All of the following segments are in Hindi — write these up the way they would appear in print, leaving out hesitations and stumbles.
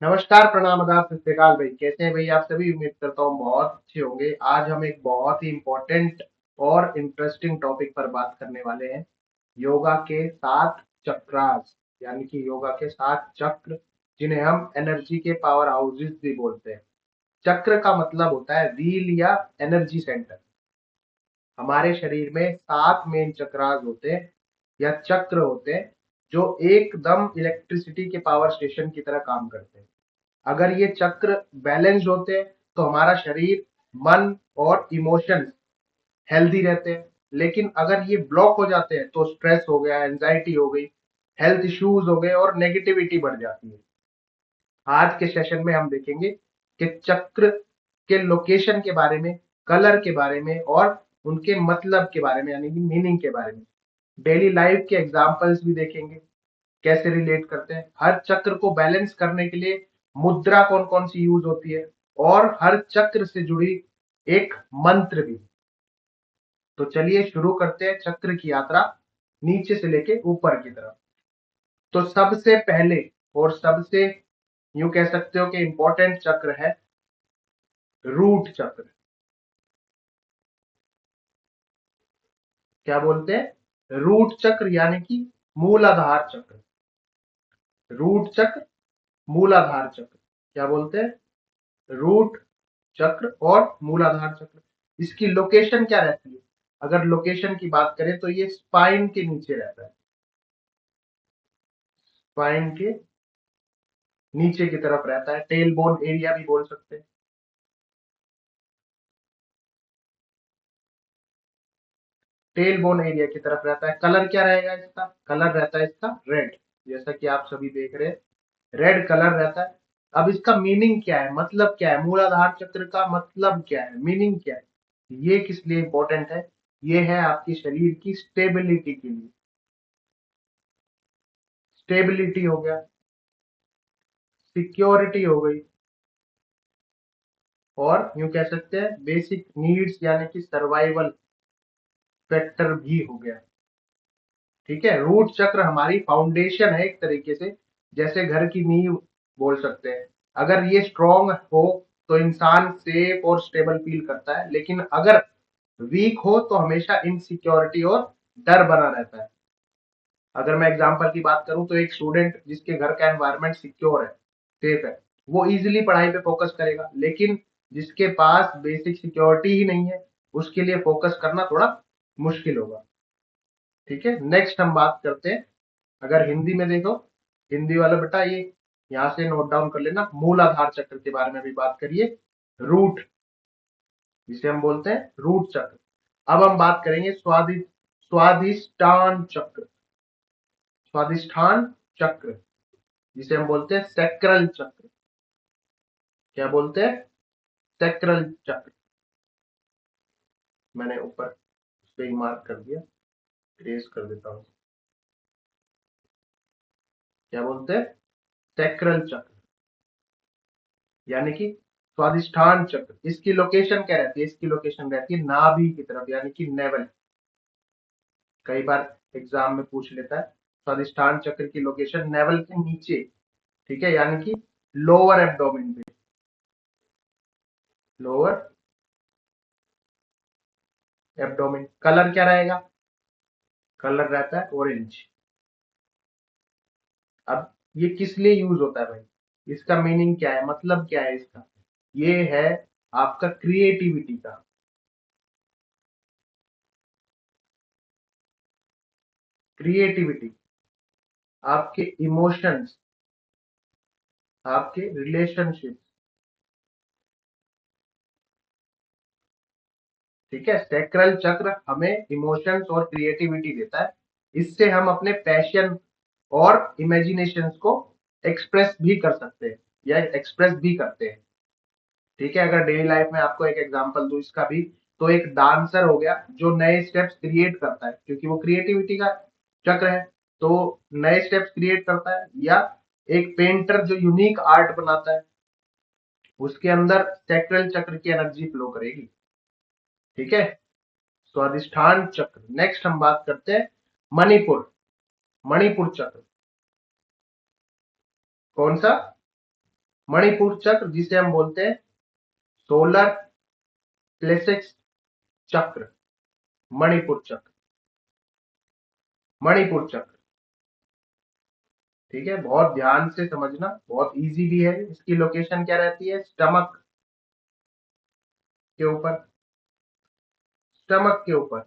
नमस्कार, प्रणाम, आदाब, सत श्री अकाल भाई। कैसे हैं भाई आप सभी? उम्मीद करता हूँ बहुत अच्छे होंगे। आज हम एक बहुत ही इम्पोर्टेंट और इंटरेस्टिंग टॉपिक पर बात करने वाले हैं। योगा के 7 चक्रास, यानी कि योगा के 7 चक्र, जिन्हें हम एनर्जी के पावर हाउसेस भी बोलते हैं। चक्र का मतलब होता है व्हील या एनर्जी सेंटर। हमारे शरीर में 7 मेन चक्रास होते हैं या चक्र होते हैं, जो एकदम इलेक्ट्रिसिटी के पावर स्टेशन की तरह काम करते हैं। अगर ये चक्र बैलेंस्ड होते हैं तो हमारा शरीर, मन और इमोशंस हेल्दी रहते हैं। लेकिन अगर ये ब्लॉक हो जाते हैं तो स्ट्रेस हो गया, एंजाइटी हो गई, हेल्थ इश्यूज हो गए और नेगेटिविटी बढ़ जाती है। आज के सेशन में हम देखेंगे कि चक्र के लोकेशन के बारे में, कलर के बारे में और उनके मतलब के बारे में, यानी कि मीनिंग के बारे में। डेली लाइफ के एग्जाम्पल्स भी देखेंगे, कैसे रिलेट करते हैं। हर चक्र को बैलेंस करने के लिए मुद्रा कौन कौन सी यूज होती है और हर चक्र से जुड़ी एक मंत्र भी। तो चलिए शुरू करते हैं चक्र की यात्रा, नीचे से लेके ऊपर की तरफ। तो सबसे पहले और सबसे, यूं कह सकते हो कि इंपॉर्टेंट चक्र है रूट चक्र। क्या बोलते हैं? रूट चक्र, यानी कि मूलाधार चक्र। रूट चक्र, मूलाधार चक्र। क्या बोलते हैं? रूट चक्र और मूलाधार चक्र। इसकी लोकेशन क्या रहती है? अगर लोकेशन की बात करें तो ये स्पाइन के नीचे रहता है। स्पाइन के नीचे की तरफ रहता है, टेल बोन एरिया भी बोल सकते हैं। टेल बोन एरिया की तरफ रहता है। कलर क्या रहेगा इसका? कलर रहता है इसका रेड, जैसा कि आप सभी देख रहे हैं, रेड कलर रहता है। अब इसका मीनिंग क्या है, मतलब क्या है? मूलाधार चक्र का मतलब क्या है, मीनिंग क्या है? ये किस लिए इंपॉर्टेंट है? ये है आपकी शरीर की स्टेबिलिटी के लिए। स्टेबिलिटी हो गया, सिक्योरिटी हो गई, और यूं कह सकते हैं बेसिक नीड्स यानी कि सर्वाइवल फैक्टर भी हो गया। ठीक है, रूट चक्र हमारी फाउंडेशन है एक तरीके से, जैसे घर की नींव बोल सकते हैं। अगर ये स्ट्रांग हो तो इंसान सेफ और स्टेबल फील करता है, लेकिन अगर वीक हो तो हमेशा इनसिक्योरिटी और डर बना रहता है। अगर मैं एग्जांपल की बात करूं तो एक स्टूडेंट जिसके घर का एनवायरनमेंट सिक्योर है, सेफ है, वो इजीली पढ़ाई पे फोकस करेगा। लेकिन जिसके पास बेसिक सिक्योरिटी ही नहीं है, उसके लिए फोकस करना थोड़ा मुश्किल होगा। ठीक है, नेक्स्ट हम बात करते हैं। अगर हिंदी में देखो, हिंदी वाला बेटा ये यहाँ से नोट डाउन कर लेना, मूलाधार चक्र के बारे में भी बात करिए। रूट, जिसे हम बोलते हैं रूट चक्र। अब हम बात करेंगे स्वादिष्टान चक्र। स्वादिष्ठान चक्र, जिसे हम बोलते हैं सैक्रल चक्र। क्या बोलते हैं? सैक्रल चक्र। मैंने ऊपर उस पे ही मार्क कर दिया, ट्रेस कर देता हूँ। क्या बोलते हैं? सैक्रल चक्र, यानी कि स्वादिष्ठान चक्र। इसकी लोकेशन क्या रहती है? इसकी लोकेशन रहती है नाभि की तरफ, यानी कि नेवल। कई बार एग्जाम में पूछ लेता है स्वादिष्ठान चक्र की लोकेशन नेवल के नीचे। ठीक है, यानी कि लोअर एब्डोमेन पे। Lower abdomen. कलर क्या रहेगा? कलर रहता है ऑरेंज। अब ये किस लिए यूज होता है भाई? इसका मीनिंग क्या है, मतलब क्या है इसका? ये है आपका क्रिएटिविटी का। क्रिएटिविटी, आपके इमोशंस, आपके रिलेशनशिप। ठीक है, सैक्रल चक्र हमें इमोशंस और क्रिएटिविटी देता है। इससे हम अपने पैशन और इमेजिनेशंस को एक्सप्रेस भी कर सकते हैं या एक्सप्रेस भी करते हैं। ठीक है, अगर डेली लाइफ में आपको एक एग्जांपल दूं इसका भी, तो एक डांसर हो गया जो नए स्टेप्स क्रिएट करता है, क्योंकि वो क्रिएटिविटी का चक्र है, तो नए स्टेप्स क्रिएट करता है। या एक पेंटर जो यूनिक आर्ट बनाता है, उसके अंदर सैक्रल चक्र की एनर्जी फ्लो करेगी। ठीक है, स्वादिष्ठान चक्र। नेक्स्ट हम बात करते हैं मणिपुर। मणिपुर चक्र। कौन सा? मणिपुर चक्र जिसे हम बोलते हैं सोलर प्लेक्सस चक्र, मणिपुर चक्र, मणिपुर चक्र। ठीक है, बहुत ध्यान से समझना, बहुत इजी भी है। इसकी लोकेशन क्या रहती है? स्टमक के ऊपर, स्टमक के ऊपर,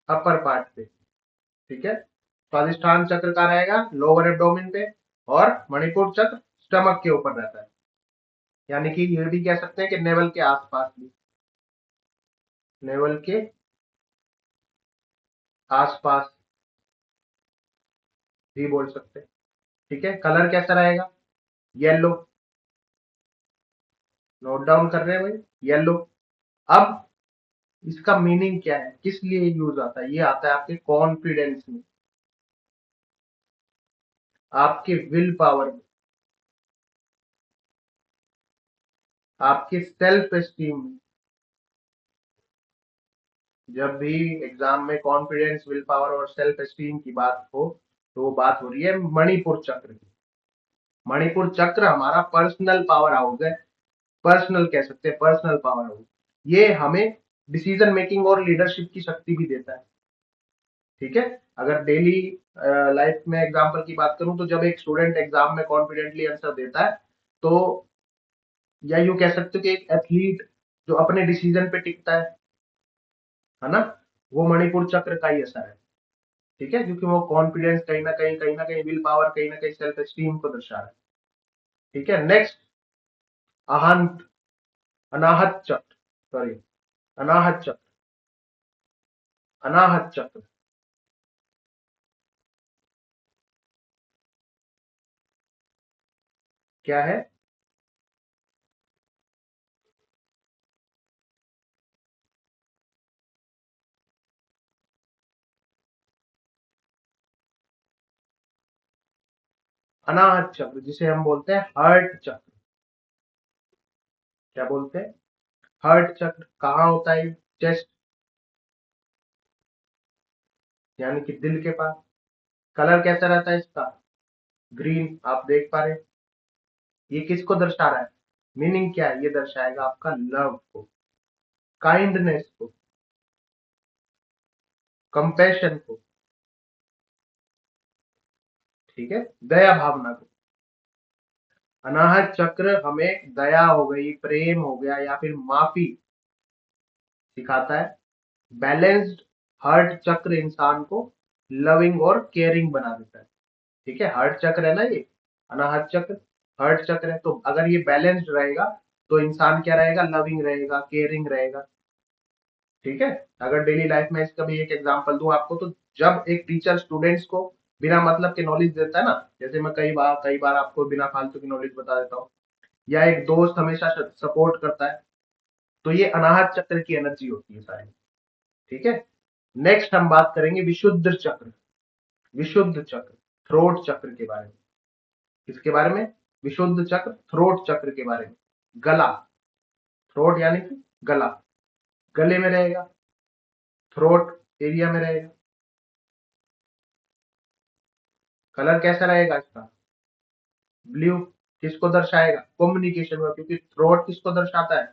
अपर पार्ट पे। ठीक है, स्वादिष्ठान चक्र का रहेगा लोअर एब्डोमेन पे, और मणिपुर चक्र स्टमक के ऊपर रहता है, यानी कि ये भी कह सकते हैं कि नेवल के आसपास भी, नेवल के आसपास भी बोल सकते हैं। ठीक है, कलर कैसा रहेगा? येलो। नोट डाउन कर रहे हैं भाई, येलो। अब इसका मीनिंग क्या है, किस लिए यूज आता है? ये आता है आपके कॉन्फिडेंस में, आपके विल पावर में, आपके सेल्फ एस्टीम में। जब भी एग्जाम में कॉन्फिडेंस, विल पावर और सेल्फ एस्टीम की बात हो, तो वो बात हो रही है मणिपुर चक्र की। मणिपुर चक्र हमारा पर्सनल पावर हाउस है, पर्सनल कह सकते हैं, पर्सनल पावर हाउस। ये हमें डिसीजन मेकिंग और लीडरशिप की शक्ति भी देता है। ठीक है, अगर डेली लाइफ में एग्जाम्पल की बात करूं, तो जब एक स्टूडेंट एग्जाम में कॉन्फिडेंटली आंसर देता है, तो या यूं कह सकते हो कि एक एथलीट जो अपने डिसीजन पे टिकता है ना, वो मणिपुर चक्र का ही असर है। ठीक है, क्योंकि वो कॉन्फिडेंस कहीं ना कहीं विल पावर, कहीं ना कहीं सेल्फ एस्टीम को दर्शा रहा है। ठीक है, नेक्स्ट, अहंत, अनाहत चक्र, सॉरी, अनाहत चक्र, अनाहत चक्र क्या है? अनाहत चक्र जिसे हम बोलते हैं हर्ट चक्र। क्या बोलते हैं? हर्ट चक्र। कहाँ होता है? चेस्ट, यानी कि दिल के पास। कलर कैसा रहता है इसका? ग्रीन, आप देख पा रहे हैं। ये किसको दर्शा रहा है? मीनिंग क्या है? ये दर्शाएगा आपका लव को, काइंडनेस को, कंपैशन को। ठीक है, दया भावना को। अनाहत चक्र हमें दया हो गई, प्रेम हो गया, या फिर माफी सिखाता है। बैलेंस्ड हार्ट चक्र इंसान को लविंग और केयरिंग बना देता है। ठीक है, हार्ट चक्र है ना ये, अनाहत चक्र हार्ट चक्र है। तो अगर ये बैलेंस्ड रहेगा, तो इंसान क्या रहेगा? लविंग रहेगा, केयरिंग रहेगा। ठीक है, अगर डेली लाइफ में इसका भी एक एग्जांपल दूं आपको, तो जब एक टीचर स्टूडेंट्स को बिना मतलब के नॉलेज देता है ना, जैसे मैं कई बार आपको बिना फालतू की नॉलेज बता देता हूँ, या एक दोस्त हमेशा सपोर्ट करता है, तो ये अनाहत चक्र की एनर्जी होती है सारी। ठीक है, नेक्स्ट हम बात करेंगे विशुद्ध चक्र, विशुद्ध चक्र, थ्रोट चक्र के बारे में। किसके बारे में? विशुद्ध चक्र, थ्रोट चक्र के बारे में। गला, थ्रोट यानी कि गला, गले में रहेगा, थ्रोट एरिया में रहेगा। कलर कैसा रहेगा इसका? ब्लू। किसको दर्शाएगा? कम्युनिकेशन को, क्योंकि थ्रोट किसको दर्शाता है?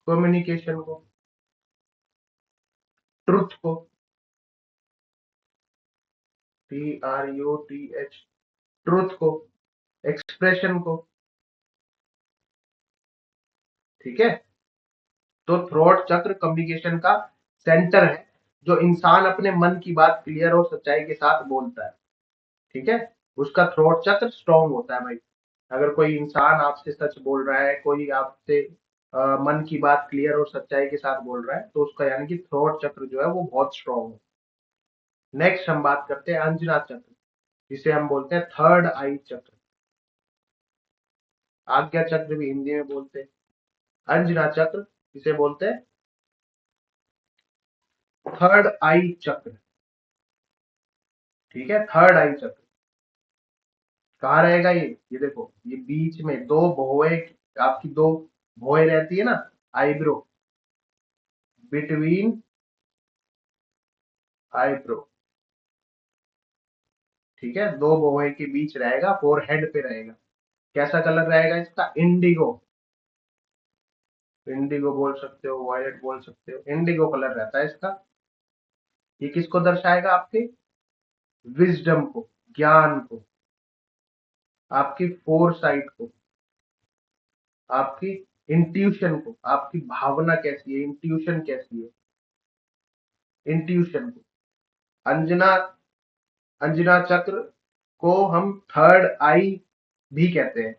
कम्युनिकेशन को, ट्रुथ को, TRUTH, ट्रुथ को, एक्सप्रेशन को। ठीक है, तो थ्रोट चक्र कम्युनिकेशन का सेंटर है, जो इंसान अपने मन की बात क्लियर और सच्चाई के साथ बोलता है। ठीक है, उसका थ्रोट चक्र स्ट्रांग होता है भाई। अगर कोई इंसान आपसे सच बोल रहा है, कोई आपसे मन की बात क्लियर और सच्चाई के साथ बोल रहा है, तो उसका यानी कि थ्रोट चक्र जो है वो बहुत स्ट्रांग है। नेक्स्ट हम बात करते हैं अंजना चक्र, जिसे हम बोलते हैं थर्ड आई चक्र। आज्ञा चक्र भी हिंदी में बोलते हैं। अंजना चक्र जिसे बोलते हैं थर्ड आई चक्र। ठीक है, थर्ड आई चक्र कहाँ रहेगा? ये देखो, ये बीच में दो भौए, आपकी दो भौएं रहती है ना, आईब्रो, बिटवीन आईब्रो। ठीक है, दो भौएं के बीच रहेगा, फोर हेड पे रहेगा। कैसा कलर रहेगा इसका? इंडिगो। इंडिगो बोल सकते हो, वायलेट बोल सकते हो, इंडिगो कलर रहता है इसका। ये किसको दर्शाएगा? आपके विजडम को, ज्ञान को, आपकी फोरसाइट को, आपकी इंट्यूशन को। आपकी भावना कैसी है, इंट्यूशन कैसी है, इंट्यूशन को। अंजना, अंजना चक्र को हम थर्ड आई भी कहते हैं।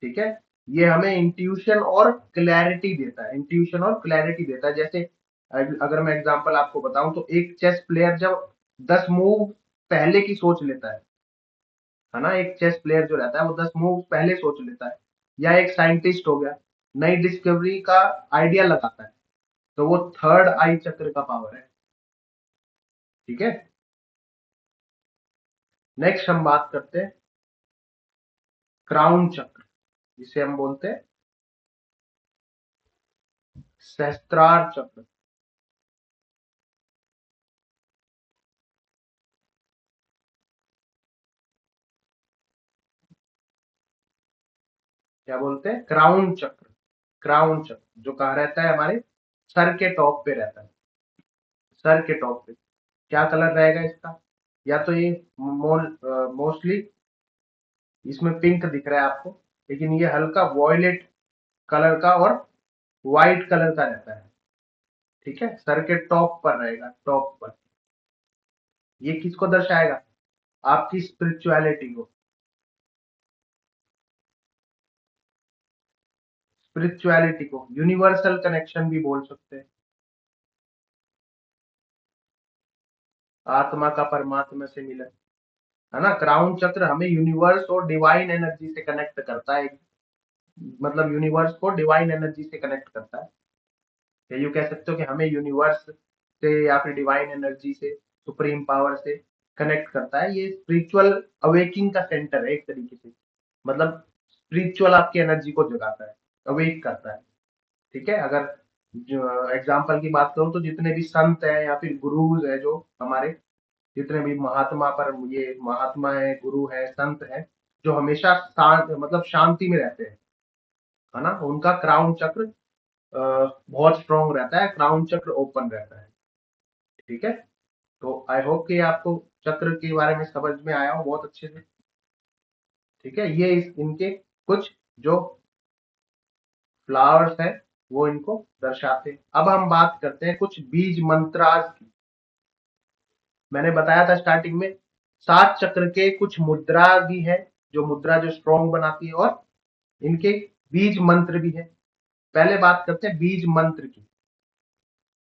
ठीक है, ये हमें इंट्यूशन और क्लैरिटी देता है, इंट्यूशन और क्लैरिटी देता है। जैसे अगर मैं एग्जांपल आपको बताऊं तो एक चेस प्लेयर जब 10 मूव पहले की सोच लेता है ना, एक चेस प्लेयर जो रहता है वो 10 मूव पहले सोच लेता है, या एक साइंटिस्ट हो गया, नई डिस्कवरी का आइडिया लगाता है, तो वो थर्ड आई चक्र का पावर है। ठीक है, नेक्स्ट हम बात करते हैं क्राउन चक्र, जिसे हम बोलते हैं सहस्त्रार चक्र। क्या बोलते हैं? क्राउन चक्र। क्राउन चक्र जो कहाँ रहता है? हमारे सर के टॉप पे रहता है, सर के टॉप पे। क्या कलर रहेगा इसका? या तो ये मोस्टली इसमें पिंक दिख रहा है आपको, लेकिन ये हल्का वॉयलेट कलर का और व्हाइट कलर का रहता है। ठीक है, सर के टॉप पर रहेगा, टॉप पर। ये किसको दर्शाएगा? आपकी स्पिरिचुअलिटी को, स्पिरिचुअलिटी को, यूनिवर्सल कनेक्शन भी बोल सकते हैं। आत्मा का परमात्मा से मिलन, है ना। क्राउन चक्र हमें यूनिवर्स और डिवाइन एनर्जी से कनेक्ट करता है, मतलब यूनिवर्स को डिवाइन एनर्जी से कनेक्ट करता है। या यूं कह सकते हो कि हमें यूनिवर्स से या फिर डिवाइन एनर्जी से, सुप्रीम पावर से कनेक्ट करता है। ये स्पिरिचुअल अवेकिंग का सेंटर है एक तरीके से, मतलब स्पिरिचुअल आपकी एनर्जी को जगाता है, अवेक करता है। ठीक है, अगर जो एग्जाम्पल की बात करूं तो जितने भी संत हैं या फिर गुरुज है जो हमारे, जितने भी महात्मा, पर ये महात्मा है, गुरु है, संत है, जो हमेशा शांत, मतलब शांति में रहते हैं, है ना, उनका क्राउन चक्र बहुत स्ट्रांग रहता है, क्राउन चक्र ओपन रहता है। ठीक है, तो आई होप कि आपको चक्र के बारे में समझ में आया हो बहुत अच्छे से। ठीक है, ये इनके कुछ जो फ्लावर्स है वो इनको दर्शाते हैं। अब हम बात करते हैं कुछ बीज मंत्रास की। मैंने बताया था स्टार्टिंग में, 7 चक्र के कुछ मुद्रा भी है, जो मुद्रा जो स्ट्रॉन्ग बनाती है, और इनके बीज मंत्र भी है। पहले बात करते हैं बीज मंत्र की।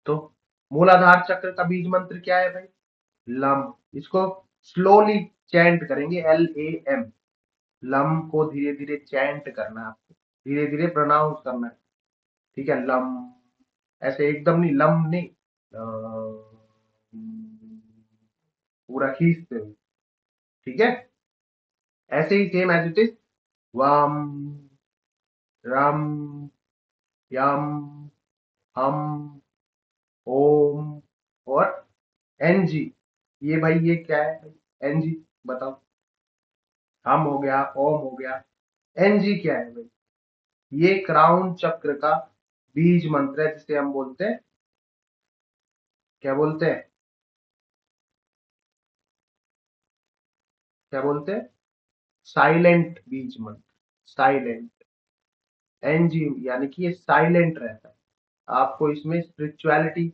तो मूलाधार चक्र का बीज मंत्र क्या है भाई? लम। इसको स्लोली चैंट करेंगे, LAM। लम को धीरे धीरे चैंट करना है आपको, धीरे धीरे प्रोनाउंस करना है। ठीक है, लम, ऐसे एकदम नहीं, लम नहीं, पूरा खींचते हुए। ठीक है, ऐसे ही सेम एज इट इज, वाम, रम, यम, हम, ओम, और NG। ये भाई ये क्या है भाई? NG बताओ। हम हो गया, ओम हो गया, NG क्या है भाई? ये क्राउन चक्र का बीज मंत्र है, जिसे हम बोलते हैं, क्या बोलते हैं? क्या बोलते हैं? साइलेंट बीज मंत्र, साइलेंट। NG यानी कि ये साइलेंट रहता है, आपको इसमें स्पिरिचुअलिटी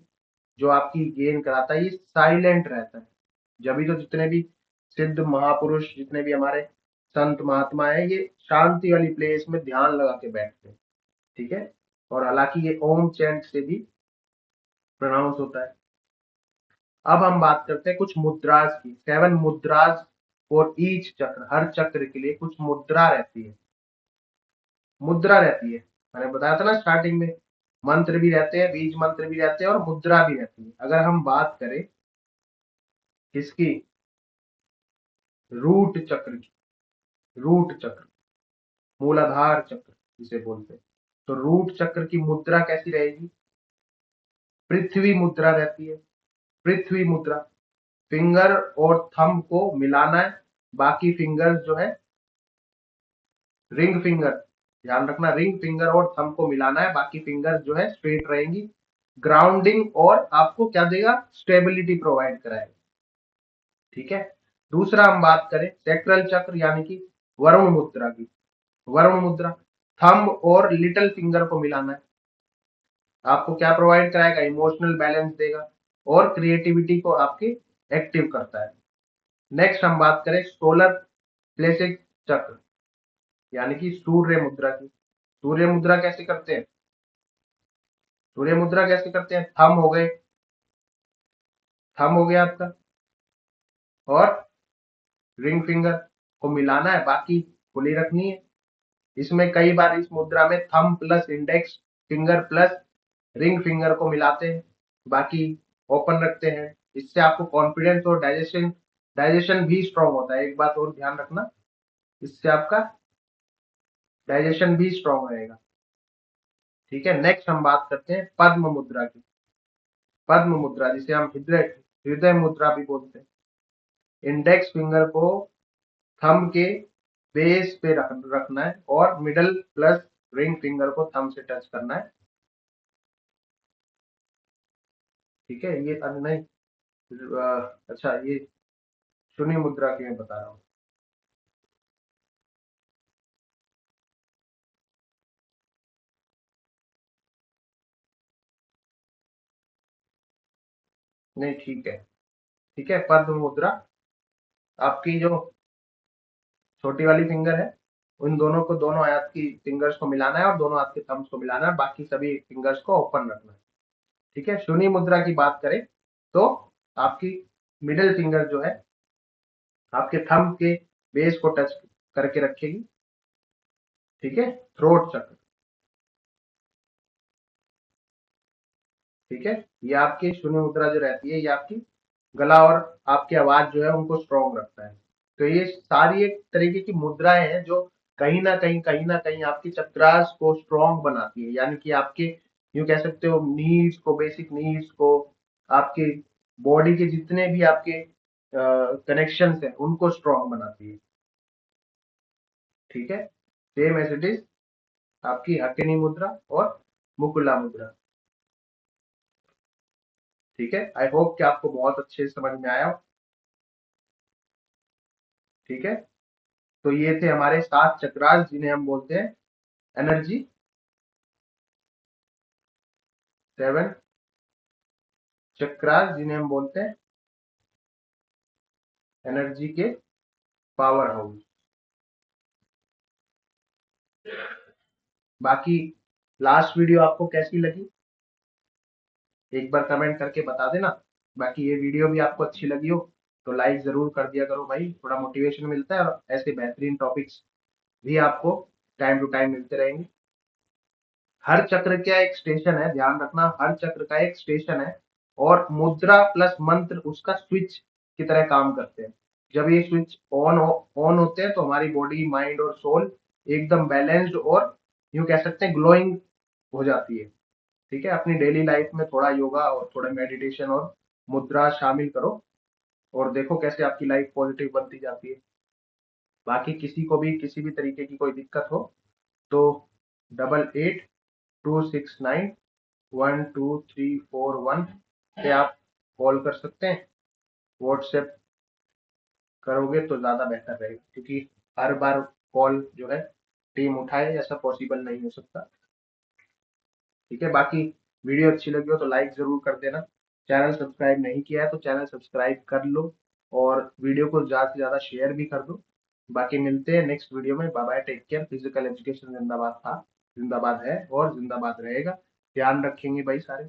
जो आपकी गेन कराता है, ये साइलेंट रहता है। जब भी तो जितने भी सिद्ध महापुरुष, जितने भी हमारे संत महात्मा है, ये शांति वाली प्लेस में ध्यान लगा के बैठते हैं। ठीक है, और हालांकि ये ओम चैंट से भी प्रोनाउंस होता है। अब हम बात करते हैं कुछ मुद्राज की। 7 मुद्राज फॉर ईच चक्र, हर चक्र के लिए कुछ मुद्रा रहती है, मुद्रा रहती है। मैंने बताया था ना स्टार्टिंग में, मंत्र भी रहते हैं, बीज मंत्र भी रहते हैं, और मुद्रा भी रहती है। अगर हम बात करें किसकी? रूट चक्र की, रूट चक्र, मूलाधार चक्र जिसे बोलते हैं। तो रूट चक्र की मुद्रा कैसी रहेगी? पृथ्वी मुद्रा रहती है, पृथ्वी मुद्रा। फिंगर और थंब को मिलाना है, बाकी फिंगर्स जो है रिंग फिंगर, ध्यान रखना रिंग फिंगर और थंब को मिलाना है, बाकी फिंगर जो है स्ट्रेट रहेंगी। ग्राउंडिंग और आपको क्या देगा, स्टेबिलिटी प्रोवाइड कराएगा। ठीक है, दूसरा हम बात करें सेक्रल चक्र यानी कि वरुण मुद्रा की। वरुण मुद्रा, थंब और लिटिल फिंगर को मिलाना है, आपको क्या प्रोवाइड कराएगा, इमोशनल बैलेंस देगा और क्रिएटिविटी को आपकी एक्टिव करता है। नेक्स्ट हम बात करें सोलर प्लेसिक चक्र यानी कि सूर्य मुद्रा की। सूर्य मुद्रा कैसे करते हैं, सूर्य मुद्रा कैसे करते हैं, थंब हो गए, थंब हो गया आपका, और रिंग फिंगर को मिलाना है, बाकी खुली रखनी है। इसमें कई बार इस मुद्रा में thumb plus index finger plus ring finger को मिलाते हैं, बाकी ओपन रखते हैं। इससे आपको कॉन्फिडेंस और डाइजेशन डाइजेशन भी स्ट्रांग होता है। एक बात और ध्यान रखना, इससे आपका डाइजेशन भी स्ट्रांग रहेगा। ठीक है, नेक्स्ट हम बात करते हैं पद्म मुद्रा की। पद्म मुद्रा जिसे हम हृदय हृदय मुद्रा भी बोलते हैं। इंडेक्स फिंगर को थंब के बेस पे रखना है और मिडल प्लस रिंग फिंगर को थंब से टच करना है। ठीक है, ये नहीं, अच्छा ये शून्य मुद्रा की मैं बता रहा हूँ। नहीं ठीक है, ठीक है, पद्म मुद्रा आपकी जो छोटी वाली फिंगर है, उन दोनों को, दोनों हाथ की फिंगर्स को मिलाना है और दोनों हाथ के थंब्स को मिलाना है, बाकी सभी फिंगर्स को ओपन रखना है। ठीक है, शून्य मुद्रा की बात करें तो आपकी मिडिल फिंगर जो है आपके थंब के बेस को टच करके रखेगी। ठीक है, थ्रोट चक्र। ठीक है, ये आपकी शून्य मुद्रा जो रहती है, ये आपकी गला और आपकी आवाज जो है उनको स्ट्रॉन्ग रखता है। तो ये सारी एक तरीके की मुद्राएं हैं जो कहीं ना कहीं आपकी चक्रास को स्ट्रॉन्ग बनाती है, यानी कि आपके यूं कह सकते हो नीड्स को, बेसिक नीड्स को, आपके बॉडी के जितने भी आपके कनेक्शन है उनको स्ट्रॉन्ग बनाती है। ठीक है, सेम एज इट इज आपकी हथिनी मुद्रा और मुकुला मुद्रा। ठीक है, आई होप कि आपको बहुत अच्छे से समझ में आया हो। ठीक है, तो ये थे हमारे 7 चक्रास जिन्हें हम बोलते हैं एनर्जी, 7 चक्रास जिन्हें हम बोलते हैं एनर्जी के पावर हाउस। बाकी लास्ट वीडियो आपको कैसी लगी एक बार कमेंट करके बता देना। बाकी ये वीडियो भी आपको अच्छी लगी हो तो लाइक जरूर कर दिया करो भाई, थोड़ा मोटिवेशन मिलता है और ऐसे बेहतरीन टॉपिक्स भी आपको टाइम टू टाइम मिलते रहेंगे। हर चक्र का एक स्टेशन है, ध्यान रखना, हर चक्र का एक स्टेशन है और मुद्रा प्लस मंत्र उसका स्विच की तरह काम करते हैं। जब ये स्विच ऑन होते हैं तो हमारी बॉडी माइंड और सोल एकदम बैलेंस्ड और यूं कह सकते हैं ग्लोइंग हो जाती है। ठीक है, अपनी डेली लाइफ में थोड़ा योगा और थोड़ा मेडिटेशन और मुद्रा शामिल करो और देखो कैसे आपकी लाइफ पॉजिटिव बनती जाती है। बाकी किसी को भी किसी भी तरीके की कोई दिक्कत हो तो 8826912341 पे आप कॉल कर सकते हैं। व्हाट्सएप करोगे तो ज्यादा बेहतर रहेगा, क्योंकि हर बार कॉल जो है टीम उठाए ऐसा पॉसिबल नहीं हो सकता। ठीक है, बाकी वीडियो अच्छी लगी हो तो लाइक जरूर कर देना। चैनल सब्सक्राइब नहीं किया है तो चैनल सब्सक्राइब कर लो और वीडियो को ज्यादा से ज्यादा शेयर भी कर दो। बाकी मिलते हैं नेक्स्ट वीडियो में। Bye bye, take care. Physical education जिंदाबाद था, जिंदाबाद है और जिंदाबाद रहेगा। ध्यान रखेंगे भाई सारे।